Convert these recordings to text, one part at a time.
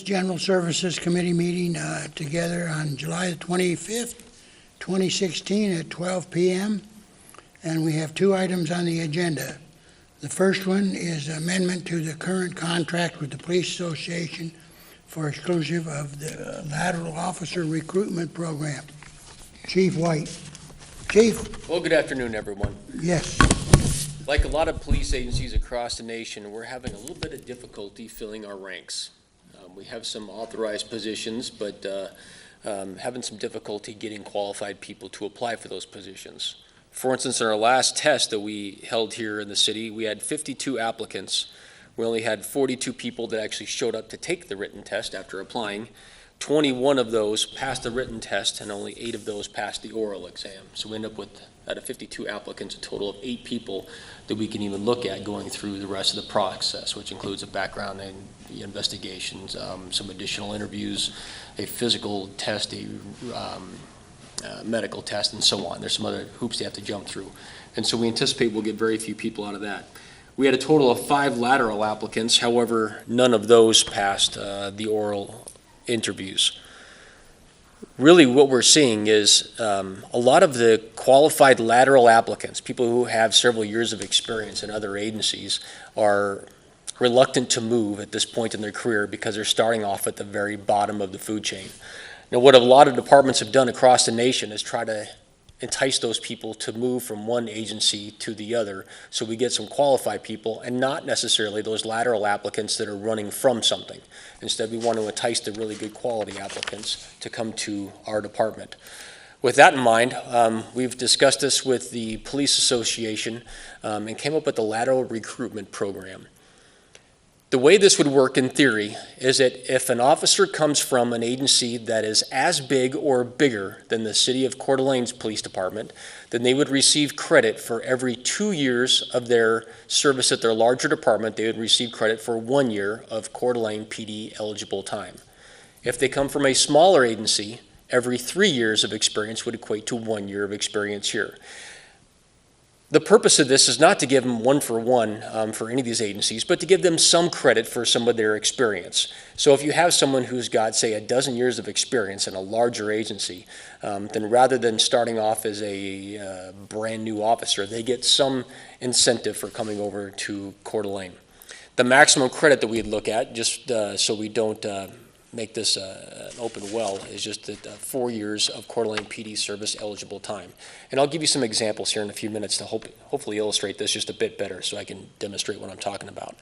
General Services Committee meeting together on July the 25th, 2016 at 12 p.m. And we have two items on the agenda. The first one is amendment to the current contract with the Police Association for exclusive of the Lateral Officer Recruitment Program. Chief White. Chief. Well, good afternoon, everyone. Yes. Like a lot of police agencies across the nation, we're having a little bit of difficulty filling our ranks. We have some authorized positions, but having some difficulty getting qualified people to apply for those positions. For instance, in our last test that we held here in the city, we had 52 applicants. We only had 42 people that actually showed up to take the written test after applying. 21 of those passed the written test, and only 8 of those passed the oral exam. So we end up with, out of 52 applicants, a total of 8 people that we can even look at going through the rest of the process, which includes a background and investigations, some additional interviews, a physical test, a medical test, and so on. There's some other hoops they have to jump through. And so we anticipate we'll get very few people out of that. We had a total of 5 lateral applicants. However, none of those passed the oral interviews. Really what we're seeing is a lot of the qualified lateral applicants, people who have several years of experience in other agencies, are reluctant to move at this point in their career because they're starting off at the very bottom of the food chain. Now, what a lot of departments have done across the nation is try to entice those people to move from one agency to the other so we get some qualified people and not necessarily those lateral applicants that are running from something. Instead, we want to entice the really good quality applicants to come to our department. With that in mind, we've discussed this with the Police Association and came up with the Lateral Recruitment Program. The way this would work in theory is that if an officer comes from an agency that is as big or bigger than the City of Coeur d'Alene's police department, then they would receive credit for every 2 years of their service at their larger department. They would receive credit for 1 year of Coeur d'Alene PD eligible time. If they come from a smaller agency, every 3 years of experience would equate to 1 year of experience here. The purpose of this is not to give them one for one for any of these agencies, but to give them some credit for some of their experience. So if you have someone who's got, say, a dozen years of experience in a larger agency, then rather than starting off as a brand new officer, they get some incentive for coming over to Coeur d'Alene. The maximum credit that we'd look at, just so we don't make this an open well, is just that 4 years of Coeur d'Alene PD service eligible time. And I'll give you some examples here in a few minutes to hopefully illustrate this just a bit better so I can demonstrate what I'm talking about.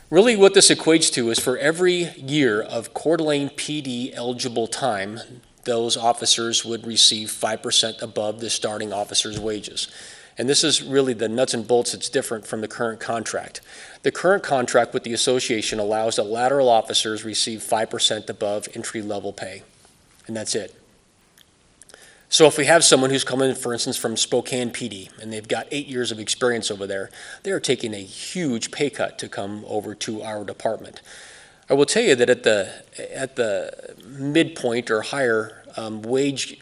Really what this equates to is for every year of Coeur d'Alene PD eligible time, those officers would receive 5% above the starting officer's wages. And this is really the nuts and bolts that's different from the current contract. The current contract with the association allows that lateral officers receive 5% above entry-level pay, and that's it. So if we have someone who's coming, for instance, from Spokane PD, and they've got 8 years of experience over there, they're taking a huge pay cut to come over to our department. I will tell you that at the midpoint or higher wage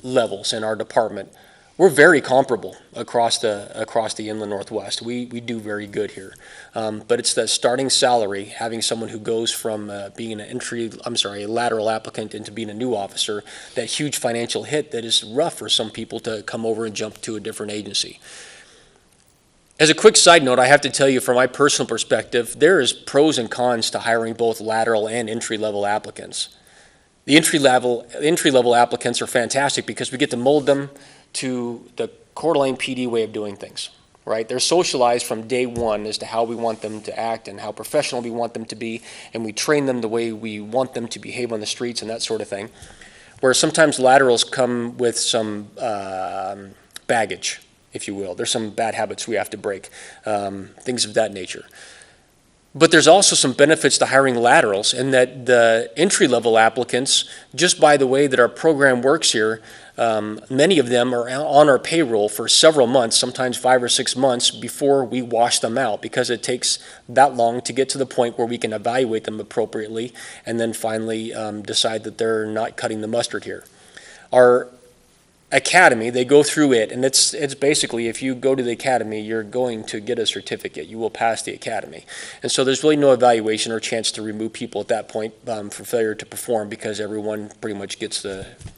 levels in our department, we're very comparable across the inland Northwest. We do very good here, but it's the starting salary, having someone who goes from being a lateral applicant into being a new officer, that huge financial hit that is rough for some people to come over and jump to a different agency. As a quick side note, I have to tell you from my personal perspective, there is pros and cons to hiring both lateral and entry-level applicants. The entry-level applicants are fantastic because we get to mold them to the Coeur d'Alene PD way of doing things, right? They're socialized from day one as to how we want them to act and how professional we want them to be, and we train them the way we want them to behave on the streets and that sort of thing. Where sometimes laterals come with some baggage, if you will. There's some bad habits we have to break, things of that nature. But there's also some benefits to hiring laterals in that the entry-level applicants, just by the way that our program works here, many of them are on our payroll for several months, sometimes 5 or 6 months before we wash them out, because it takes that long to get to the point where we can evaluate them appropriately and then finally decide that they're not cutting the mustard here. Our academy, they go through it, and it's basically, if you go to the academy, you're going to get a certificate. You will pass the academy. And so there's really no evaluation or chance to remove people at that point for failure to perform, because everyone pretty much gets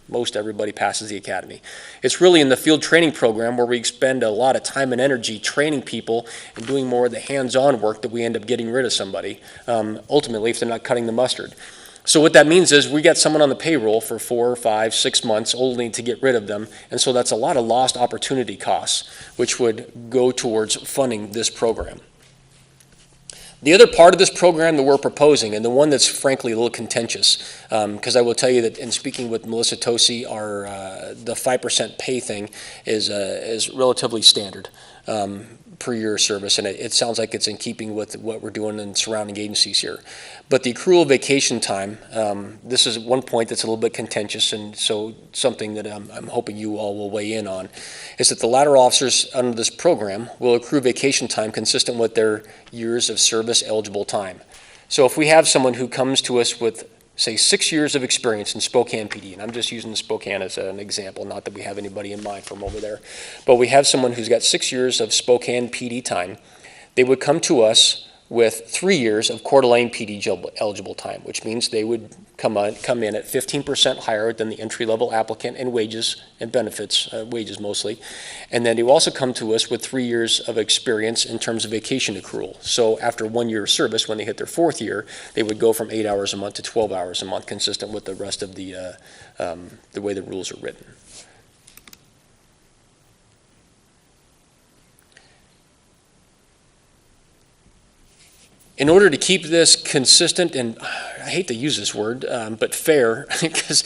most everybody passes the academy. It's really in the field training program where we expend a lot of time and energy training people and doing more of the hands-on work that we end up getting rid of somebody, ultimately, if they're not cutting the mustard. So what that means is we got someone on the payroll for 4, 5, 6 months only to get rid of them, and so that's a lot of lost opportunity costs, which would go towards funding this program. The other part of this program that we're proposing, and the one that's frankly a little contentious, because I will tell you that in speaking with Melissa Tosi, the 5% pay thing is relatively standard per year service, and it sounds like it's in keeping with what we're doing in surrounding agencies here. But the accrual vacation time, this is one point that's a little bit contentious, and so something that I'm hoping you all will weigh in on, is that the lateral officers under this program will accrue vacation time consistent with their years of service eligible time. So if we have someone who comes to us with, say, 6 years of experience in Spokane PD, and I'm just using Spokane as an example, not that we have anybody in mind from over there, but we have someone who's got 6 years of Spokane PD time, they would come to us with 3 years of Coeur d'Alene PD eligible time, which means they would come in at 15% higher than the entry-level applicant in wages and benefits, wages mostly. And then they will also come to us with 3 years of experience in terms of vacation accrual. So after 1 year of service, when they hit their 4th year, they would go from 8 hours a month to 12 hours a month, consistent with the rest of the way the rules are written. In order to keep this consistent, and I hate to use this word, but fair, because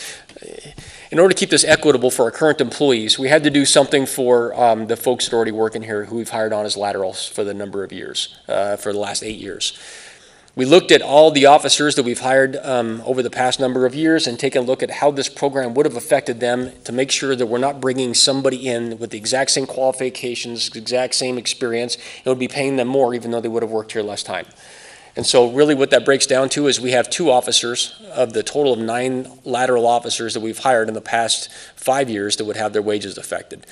in order to keep this equitable for our current employees, we had to do something for the folks that are already working here who we've hired on as laterals for the number of years, for the last 8 years. We looked at all the officers that we've hired over the past number of years and taken a look at how this program would have affected them to make sure that we're not bringing somebody in with the exact same qualifications, exact same experience, and would be paying them more even though they would have worked here less time. And so really what that breaks down to is we have 2 officers of the total of 9 lateral officers that we've hired in the past 5 years that would have their wages affected.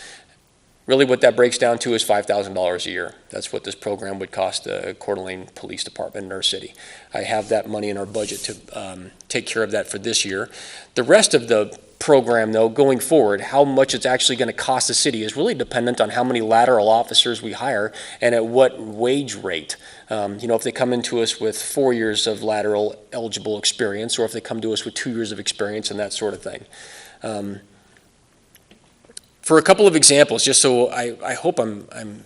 Really what that breaks down to is $5,000 a year. That's what this program would cost the Coeur d'Alene Police Department in our city. I have that money in our budget to take care of that for this year. The rest of the program, though, going forward, how much it's actually going to cost the city is really dependent on how many lateral officers we hire and at what wage rate. If they come into us with 4 years of lateral eligible experience, or if they come to us with 2 years of experience and that sort of thing. For a couple of examples, just so I hope I'm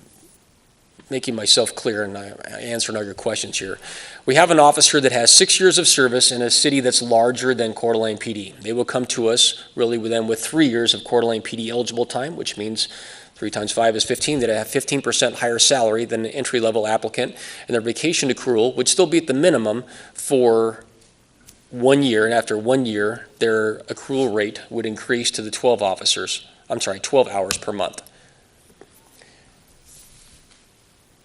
making myself clear and I answering all your questions here. We have an officer that has 6 years of service in a city that's larger than Coeur d'Alene PD. They will come to us really with 3 years of Coeur d'Alene PD eligible time, which means 3 times 5 is 15. They'd have 15% higher salary than an entry-level applicant, and their vacation accrual would still be at the minimum for 1 year, and after 1 year, their accrual rate would increase to the 12 hours per month.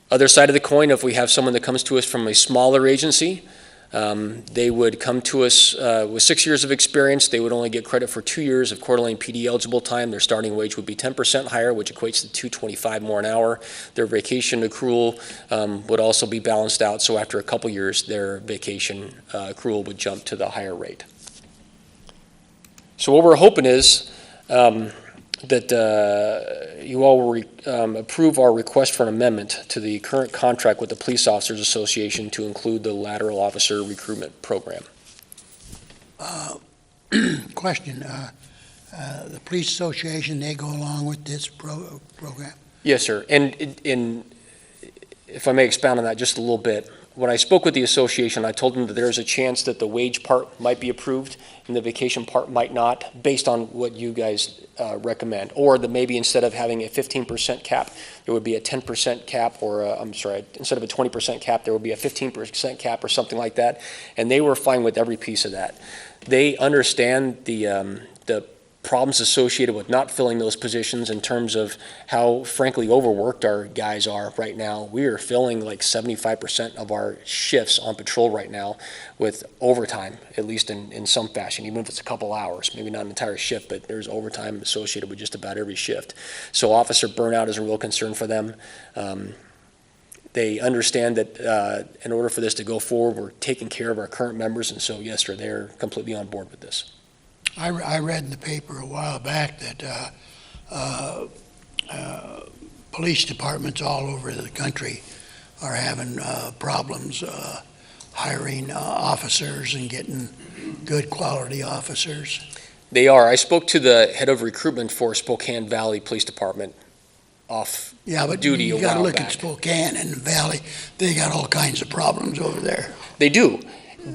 Other side of the coin, if we have someone that comes to us from a smaller agency, they would come to us with 6 years of experience. They would only get credit for 2 years of Coeur d'Alene PD eligible time. Their starting wage would be 10% higher, which equates to $225 more an hour. Their vacation accrual would also be balanced out, so after a couple years, their vacation accrual would jump to the higher rate. So what we're hoping is that you all will approve our request for an amendment to the current contract with the Police Officers Association to include the Lateral Officer Recruitment Program. Question, the Police Association, they go along with this program? Yes, sir. And if I may expound on that just a little bit, when I spoke with the association, I told them that there's a chance that the wage part might be approved and the vacation part might not, based on what you guys recommend. Or that maybe instead of having a 15% cap, there would be a 10% cap, or instead of a 20% cap, there would be a 15% cap or something like that. And they were fine with every piece of that. They understand the problems associated with not filling those positions in terms of how, frankly, overworked our guys are right now. We are filling like 75% of our shifts on patrol right now with overtime, at least in some fashion, even if it's a couple hours, maybe not an entire shift, but there's overtime associated with just about every shift. So officer burnout is a real concern for them. They understand that in order for this to go forward, we're taking care of our current members, and so yes, sir, they're completely on board with this. I read in the paper a while back that police departments all over the country are having problems hiring officers and getting good quality officers. They are. I spoke to the head of recruitment for Spokane Valley Police Department off duty a while back. You got to look at Spokane and the Valley. They got all kinds of problems over there. They do.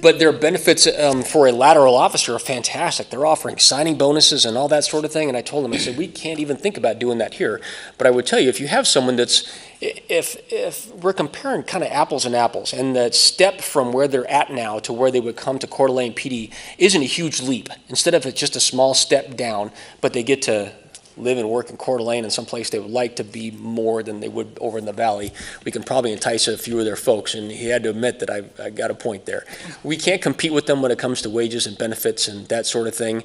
But their benefits for a lateral officer are fantastic. They're offering signing bonuses and all that sort of thing. And I told them, I said, we can't even think about doing that here. But I would tell you, if you have someone that's, if we're comparing kind of apples and apples, and the step from where they're at now to where they would come to Coeur d'Alene PD isn't a huge leap. Instead of it's just a small step down, but they get to live and work in Coeur d'Alene in some place they would like to be more than they would over in the valley, we can probably entice a few of their folks. And he had to admit that I got a point there. We can't compete with them when it comes to wages and benefits and that sort of thing.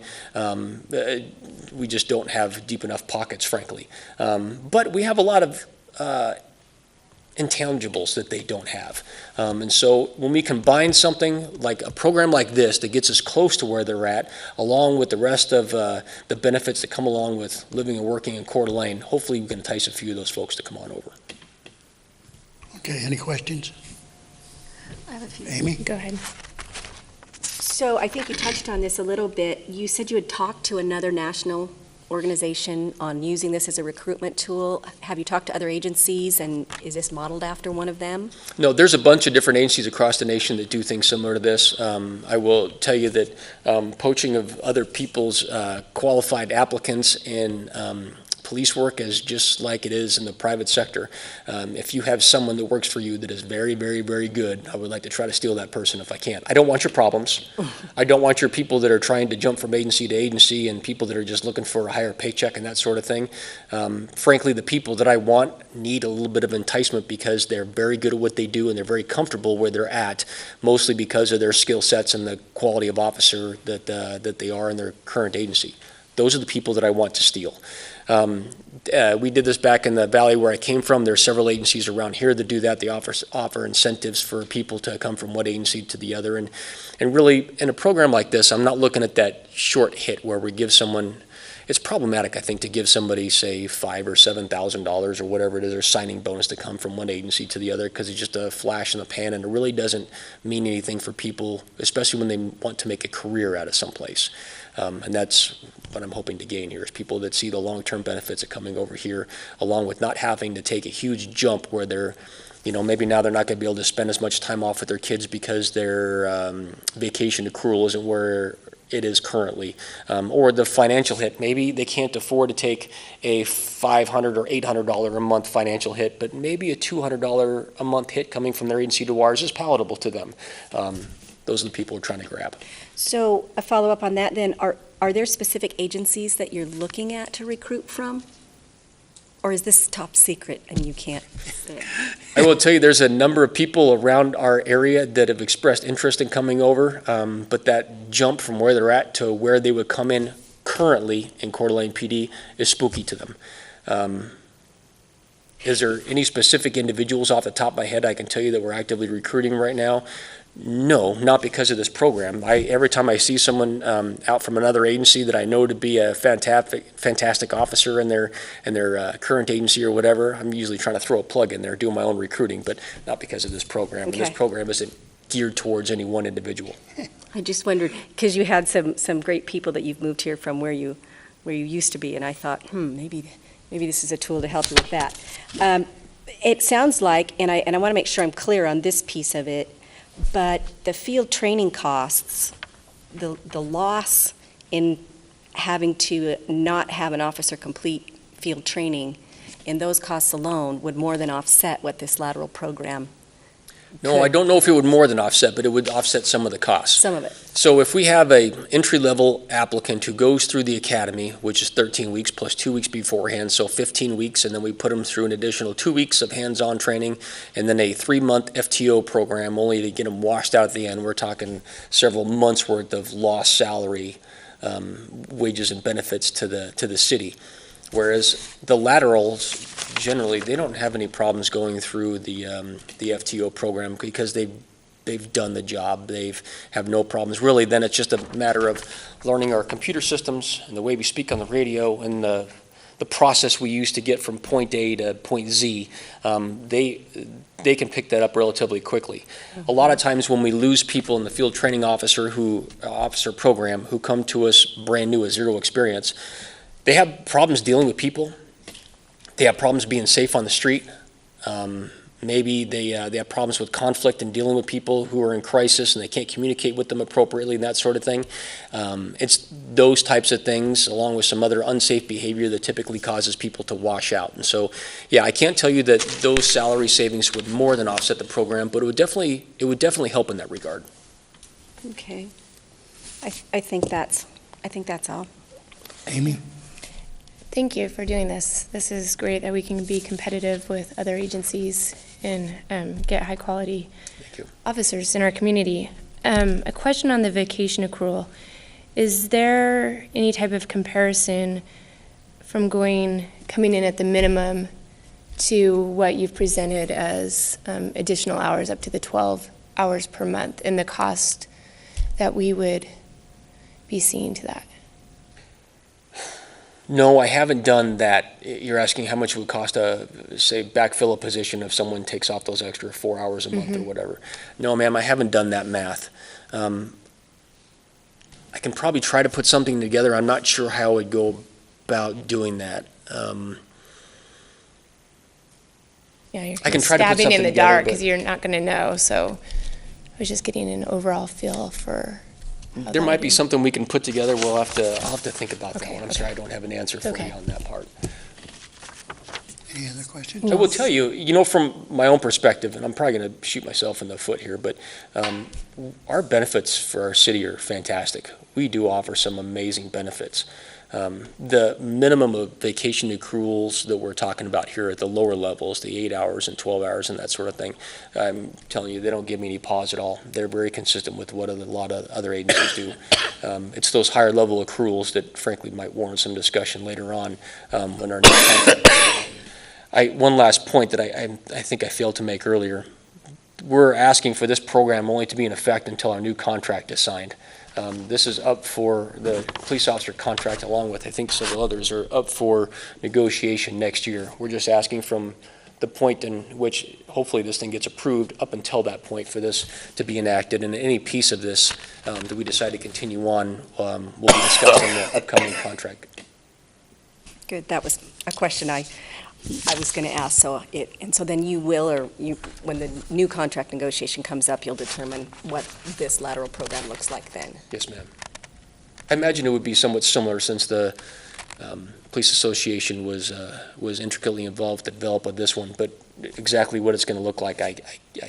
We just don't have deep enough pockets, frankly. But we have a lot of intangibles that they don't have. And so when we combine something like a program like this that gets us close to where they're at, along with the rest of the benefits that come along with living and working in Coeur d'Alene, hopefully we can entice a few of those folks to come on over. Okay, any questions? I have a few. Amy? Go ahead. So I think you touched on this a little bit. You said you had talked to another national organization on using this as a recruitment tool. Have you talked to other agencies, and is this modeled after one of them? No, there's a bunch of different agencies across the nation that do things similar to this. I will tell you that poaching of other people's qualified applicants in police work is just like it is in the private sector. If you have someone that works for you that is very, very, very good, I would like to try to steal that person if I can. I don't want your problems. I don't want your people that are trying to jump from agency to agency and people that are just looking for a higher paycheck and that sort of thing. Frankly, the people that I want need a little bit of enticement because they're very good at what they do and they're very comfortable where they're at, mostly because of their skill sets and the quality of officer that they are in their current agency. Those are the people that I want to steal. We did this back in the valley where I came from. There are several agencies around here that do that. They offer incentives for people to come from one agency to the other. And really, in a program like this, I'm not looking at that short hit where we give someone, it's problematic, I think, to give somebody, say, $5,000 or $7,000 or whatever it is, their signing bonus to come from one agency to the other, because it's just a flash in the pan, and it really doesn't mean anything for people, especially when they want to make a career out of someplace. And that's what I'm hoping to gain here, is people that see the long-term benefits of coming over here, along with not having to take a huge jump where they're, maybe now they're not going to be able to spend as much time off with their kids because their vacation accrual isn't where it is currently, or the financial hit. Maybe they can't afford to take a $500 or $800 a month financial hit, but maybe a $200 a month hit coming from their agency to ours is palatable to them. Those are the people we're trying to grab. So a follow-up on that then, are there specific agencies that you're looking at to recruit from? Or is this top secret and you can't say? I will tell you, there's a number of people around our area that have expressed interest in coming over, but that jump from where they're at to where they would come in currently in Coeur d'Alene PD is spooky to them. Is there any specific individuals off the top of my head I can tell you that we're actively recruiting right now? No, not because of this program. Every time I see someone out from another agency that I know to be a fantastic officer in their current agency or whatever, I'm usually trying to throw a plug in there, doing my own recruiting, but not because of this program. Okay. And this program isn't geared towards any one individual. I just wondered, because you had some great people that you've moved here from where you used to be, and I thought, maybe this is a tool to help you with that. It sounds like, and I want to make sure I'm clear on this piece of it, but the field training costs, the loss in having to not have an officer complete field training, and those costs alone would more than offset what this lateral program No, I don't know if it would more than offset, but it would offset some of the costs. Some of it. So if we have a entry-level applicant who goes through the academy, which is 13 weeks plus 2 weeks beforehand, so 15 weeks, and then we put them through an additional 2 weeks of hands-on training, and then a 3-month FTO program only to get them washed out at the end, we're talking several months' worth of lost salary, wages and benefits to the city. Whereas the laterals, generally, they don't have any problems going through the FTO program because they've done the job. They've have no problems. Really, then it's just a matter of learning our computer systems and the way we speak on the radio and the process we use to get from point A to point Z. They can pick that up relatively quickly. A lot of times when we lose people in the field training officer program who come to us brand new with zero experience, they have problems dealing with people. They have problems being safe on the street. Maybe they have problems with conflict and dealing with people who are in crisis and they can't communicate with them appropriately and that sort of thing. It's those types of things, along with some other unsafe behavior, that typically causes people to wash out. And so, yeah, I can't tell you that those salary savings would more than offset the program, but it would definitely help in that regard. Okay. I think that's all. Amy? Thank you for doing this. This is great that we can be competitive with other agencies and get high-quality officers in our community. A question on the vacation accrual. Is there any type of comparison from coming in at the minimum to what you've presented as additional hours up to the 12 hours per month and the cost that we would be seeing to that? No, I haven't done that. You're asking how much it would cost to, say, backfill a position if someone takes off those extra 4 hours a month or whatever. No, ma'am, I haven't done that math. I can probably try to put something together. I'm not sure how I would go about doing that. Yeah, you're I can try to put stabbing in something the together, dark but- because you're not going to know. So I was just getting an overall feel for how There that might would be something we can put together. I'll have to think about that Okay, one. I'm okay. sorry I don't have an answer for Okay. you on that part. Any other questions? I will tell you, from my own perspective, and I'm probably going to shoot myself in the foot here, but our benefits for our city are fantastic. We do offer some amazing benefits. The minimum of vacation accruals that we're talking about here at the lower levels, the 8 hours and 12 hours and that sort of thing, I'm telling you, they don't give me any pause at all. They're very consistent with what a lot of other agencies do. It's those higher level accruals that frankly might warrant some discussion later on when our new contract. One last point that I think I failed to make earlier. We're asking for this program only to be in effect until our new contract is signed. This is up for the police officer contract, along with, I think, several others, are up for negotiation next year. We're just asking from the point in which hopefully this thing gets approved up until that point for this to be enacted. And any piece of this that we decide to continue on, we'll be discussing the upcoming contract. Good, that was a question I was going to ask, and so then you will, when the new contract negotiation comes up, you'll determine what this lateral program looks like then. Yes, ma'am. I imagine it would be somewhat similar since the police association was intricately involved to develop with this one, but exactly what it's going to look like, I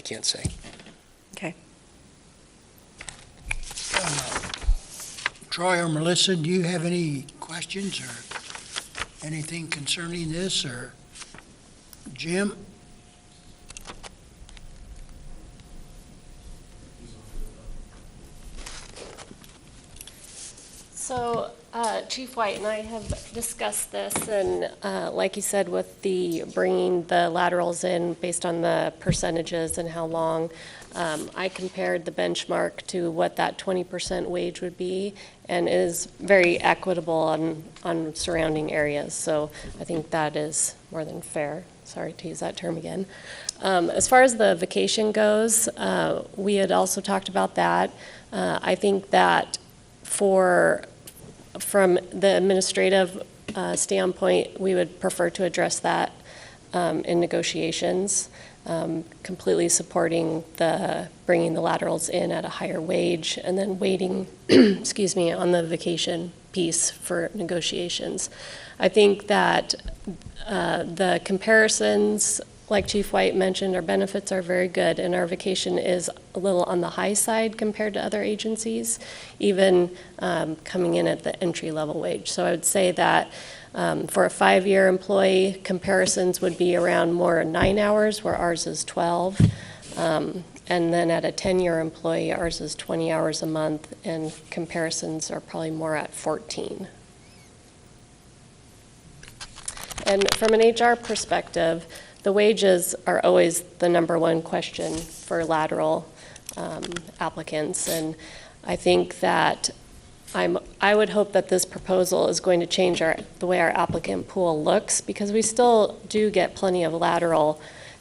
can't say. Okay. Troy or Melissa, do you have any questions or anything concerning this, or Jim? So Chief White and I have discussed this, and like you said, with the bringing the laterals in based on the percentages and how long, I compared the benchmark to what that 20% wage would be, and is very equitable on surrounding areas. So I think that is more than fair. Sorry to use that term again. As far as the vacation goes, we had also talked about that. I think that from the administrative standpoint, we would prefer to address that in negotiations, completely supporting bringing the laterals in at a higher wage and then waiting, excuse me, on the vacation piece for negotiations. I think that the comparisons like Chief White mentioned, our benefits are very good, and our vacation is a little on the high side compared to other agencies, even coming in at the entry-level wage. So I would say that for a 5-year employee, comparisons would be around more 9 hours, where ours is 12. And then at a 10-year employee, ours is 20 hours a month, and comparisons are probably more at 14. And from an HR perspective, the wages are always the number one question for lateral applicants. And I think that I would hope that this proposal is going to change the way our applicant pool looks, because we still do get plenty of lateral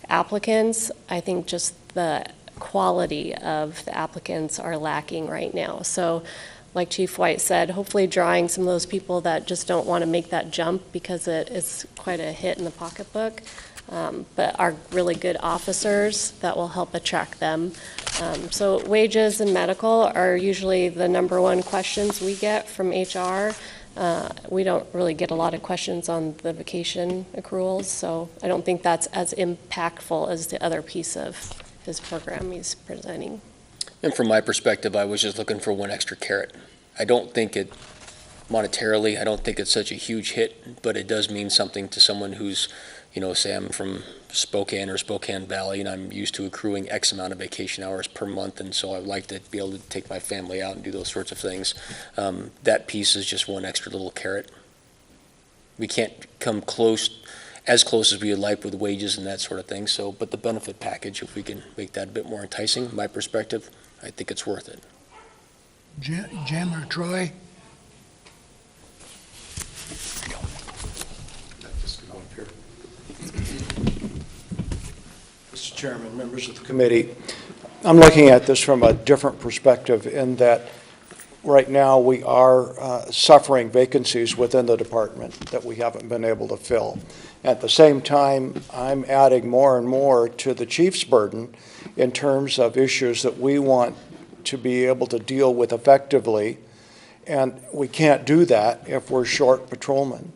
applicants. I think just the quality of the applicants are lacking right now. So like Chief White said, hopefully drawing some of those people that just don't want to make that jump because it's quite a hit in the pocketbook, but are really good officers that will help attract them. So wages and medical are usually the number one questions we get from HR. We don't really get a lot of questions on the vacation accruals, so I don't think that's as impactful as the other piece of his program he's presenting. And from my perspective, I was just looking for one extra carrot. I don't think it, monetarily, I don't think it's such a huge hit, but it does mean something to someone who's, say I'm from Spokane or Spokane Valley, and I'm used to accruing X amount of vacation hours per month, and so I'd like to be able to take my family out and do those sorts of things. That piece is just one extra little carrot. We can't come as close as we would like with wages and that sort of thing, but the benefit package, if we can make that a bit more enticing, my perspective, I think it's worth it. Jim or Troy? Mr. Chairman, members of the committee, I'm looking at this from a different perspective in that right now we are suffering vacancies within the department that we haven't been able to fill. At the same time, I'm adding more and more to the chief's burden in terms of issues that we want to be able to deal with effectively, and we can't do that if we're short patrolmen.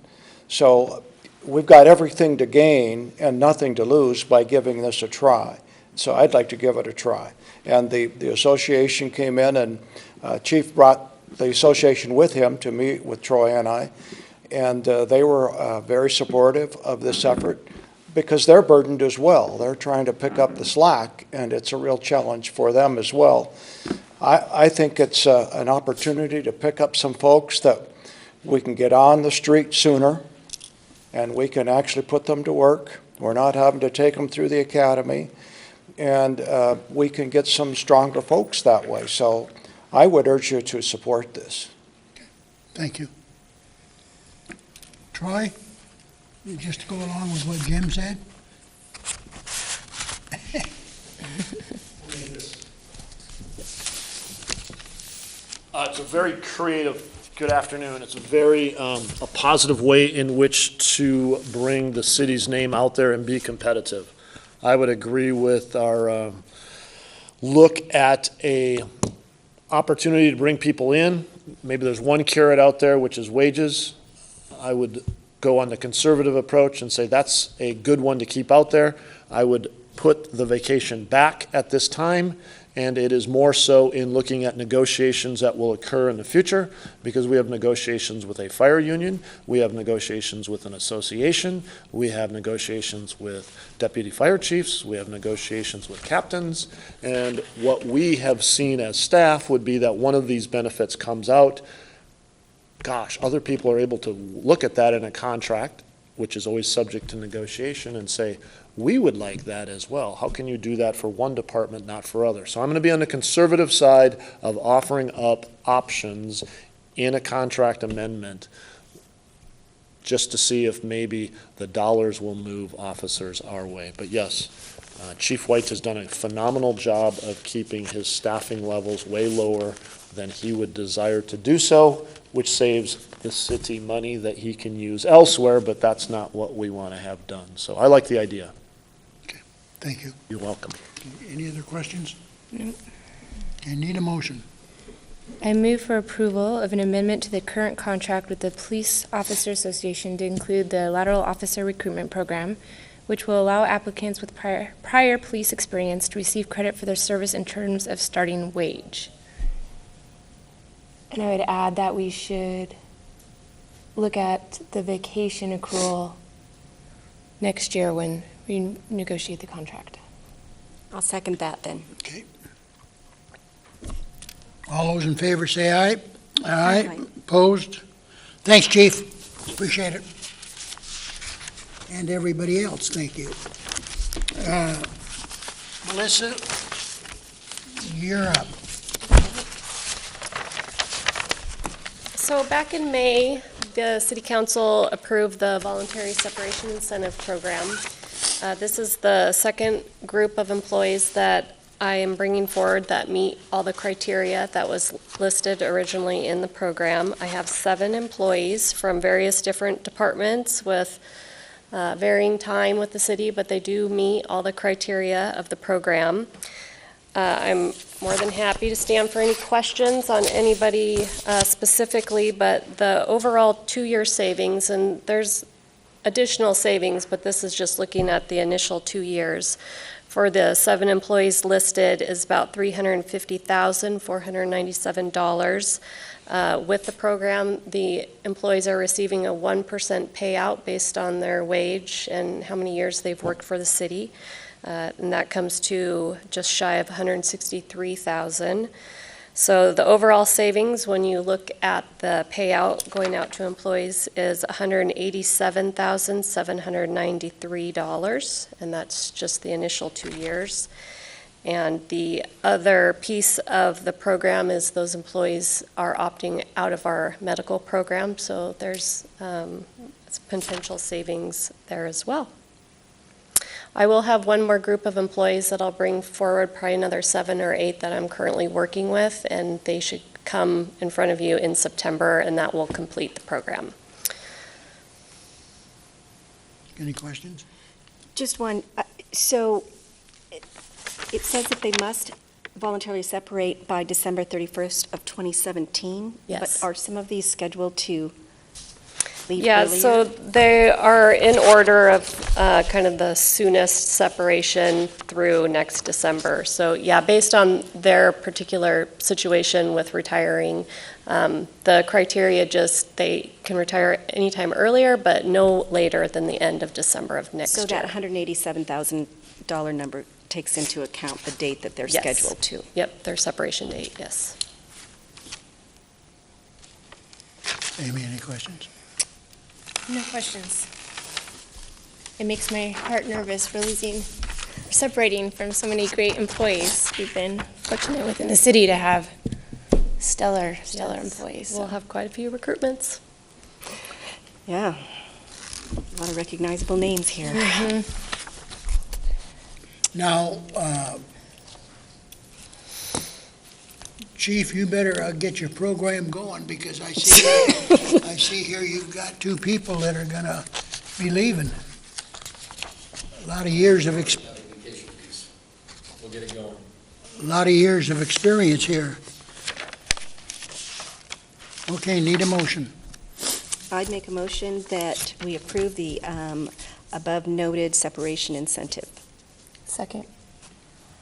So we've got everything to gain and nothing to lose by giving this a try. So I'd like to give it a try. And the association came in, and Chief brought the association with him to meet with Troy and I, and they were very supportive of this effort because they're burdened as well. They're trying to pick up the slack, and it's a real challenge for them as well. I think it's an opportunity to pick up some folks that we can get on the street sooner, and we can actually put them to work. We're not having to take them through the academy, and we can get some stronger folks that way. So I would urge you to support this. Thank you. Troy, just to go along with what Jim said? It's a very creative, good afternoon. It's a very a positive way in which to bring the city's name out there and be competitive. I would agree with our look at a opportunity to bring people in. Maybe there's one carrot out there, which is wages. I would go on the conservative approach and say that's a good one to keep out there. I would put the vacation back at this time, and it is more so in looking at negotiations that will occur in the future, because we have negotiations with a fire union, we have negotiations with an association, we have negotiations with deputy fire chiefs, we have negotiations with captains, and what we have seen as staff would be that one of these benefits comes out. Gosh, other people are able to look at that in a contract, which is always subject to negotiation, and say, we would like that as well. How can you do that for one department, not for others? So I'm going to be on the conservative side of offering up options in a contract amendment just to see if maybe the dollars will move officers our way. But yes, Chief White has done a phenomenal job of keeping his staffing levels way lower than he would desire to do so, which saves the city money that he can use elsewhere, but that's not what we want to have done. So I like the idea. Thank you. You're welcome. Any other questions? No. I need a motion. I move for approval of an amendment to the current contract with the Police Officer Association to include the Lateral Officer Recruitment Program, which will allow applicants with prior police experience to receive credit for their service in terms of starting wage. And I would add that we should look at the vacation accrual next year when we negotiate the contract. I'll second that then. Okay. All those in favor say aye. Aye. Opposed? Thanks, Chief. Appreciate it. And everybody else, thank you. Melissa, you're up. So back in May, the City Council approved the Voluntary Separation Incentive Program. This is the second group of employees that I am bringing forward that meet all the criteria that was listed originally in the program. I have 7 employees from various different departments with varying time with the city, but they do meet all the criteria of the program. I'm more than happy to stand for any questions on anybody specifically, but the overall 2-year savings, and there's additional savings, but this is just looking at the initial 2 years. For the 7 employees listed is about $350,497. With the program, the employees are receiving a 1% payout based on their wage and how many years they've worked for the city. And that comes to just shy of $163,000. So the overall savings, when you look at the payout going out to employees, is $187,793, and that's just the initial 2 years. And the other piece of the program is those employees are opting out of our medical program, so there's potential savings there as well. I will have one more group of employees that I'll bring forward, probably another 7 or 8 that I'm currently working with, and they should come in front of you in September, and that will complete the program. Any questions? Just one. So it says that they must voluntarily separate by December 31st of 2017. Yes. But are some of these scheduled to leave Yeah, earlier? so they are in order of kind of the soonest separation through next December. So yeah, based on their particular situation with retiring, the criteria just, they can retire anytime earlier, but no later than the end of December of next year. So that $187,000 number takes into account the date that they're Yes. scheduled to? Yep, their separation date, yes. Amy, any questions? No questions. It makes my heart nervous separating from so many great employees. We've been fortunate within the city to have stellar Yes. employees. We'll have quite a few recruitments. Yeah. A lot of recognizable names here. Now, Chief, you better get your program going, because I see here you've got 2 people that are gonna be leaving. A lot of years of We'll get it going. a lot of years of experience here. Okay, need a motion. I'd make a motion that we approve the above noted separation incentive. Second.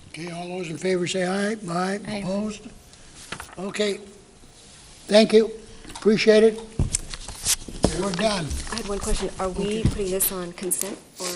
Okay, all those in favor say aye. Aye. Aye. Opposed? Okay. Thank you. Appreciate it. We're done. I had one question. Are we putting this on consent or